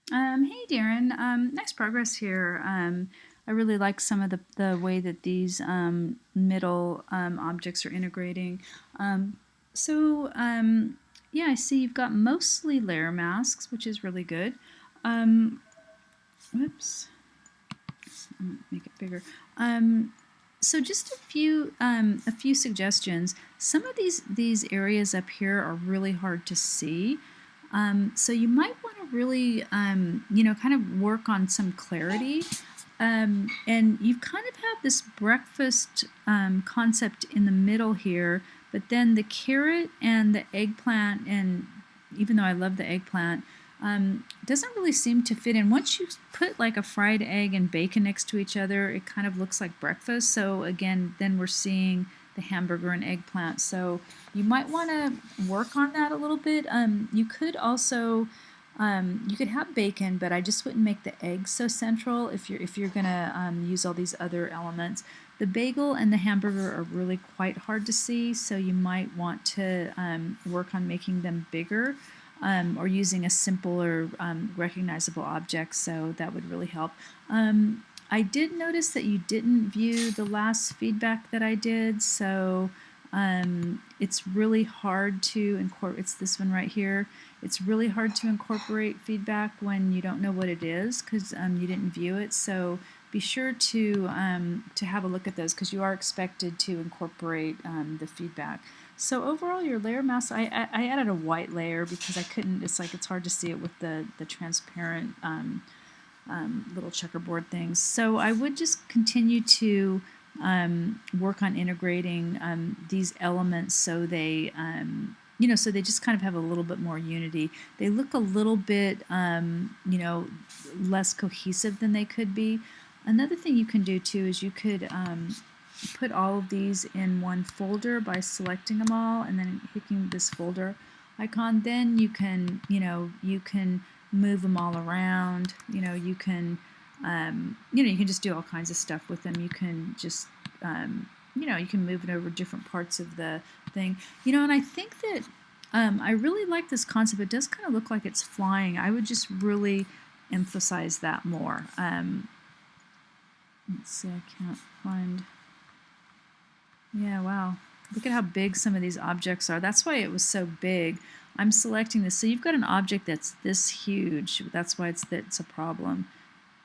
Hey Darren, nice progress here. I really like some of the way that these middle objects are integrating. Um, so, yeah, I see you've got mostly layer masks, which is really good. Um, whoops, make it bigger. So just a few suggestions. Some of these areas up here are really hard to see. So you might want to really, kind of work on some clarity. And you kind of have this breakfast concept in the middle here, but then the carrot and the eggplant, and even though I love the eggplant, doesn't really seem to fit in. Once you put like a fried egg and bacon next to each other, it kind of looks like breakfast. So again, then we're seeing the hamburger and eggplant. So you might want to work on that a little bit. You could also you could have bacon, but I just wouldn't make the eggs so central if you're gonna use all these other elements. The bagel and the hamburger are really quite hard to see, so you might want to work on making them bigger or using a simpler recognizable object, so that would really help. I did notice that you didn't view the last feedback that I did, so it's really hard to incorporate. It's this one right here. It's really hard to incorporate feedback when you don't know what it is because you didn't view it. So be sure to have a look at those because you are expected to incorporate the feedback. So overall, your layer mask, I added a white layer because I couldn't. It's hard to see it with the transparent little checkerboard things. So I would just continue to work on integrating these elements so they so they just kind of have a little bit more unity. They look a little bit less cohesive than they could be. Another thing you can do too is you could put all of these in one folder by selecting them all and then hitting this folder icon. Then you can move them all around. You can just do all kinds of stuff with them. You can just you can move it over different parts of the thing. And I think that I really like this concept. It does kind of look like it's flying. I would just really emphasize that more. Let's see, I can't find. Yeah, wow. Look at how big some of these objects are. That's why it was so big. I'm selecting this. So you've got an object that's this huge. That's why it's a problem.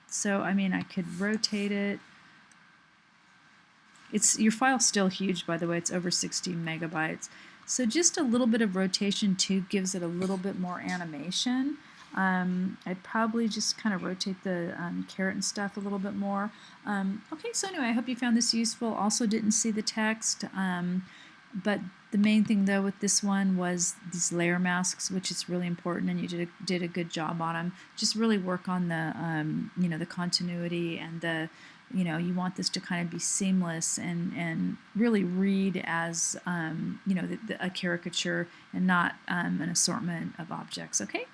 So, I mean, I could rotate it. Your file's still huge, by the way. It's over 16 megabytes. So just a little bit of rotation too gives it a little bit more animation. I'd probably just kind of rotate the carrot and stuff a little bit more. Okay, so anyway, I hope you found this useful. Also didn't see the text, but the main thing though with this one was these layer masks, which is really important, and you did a good job on them. Just really work on the the continuity and the you want this to kind of be seamless and really read as a caricature and not an assortment of objects. Okay.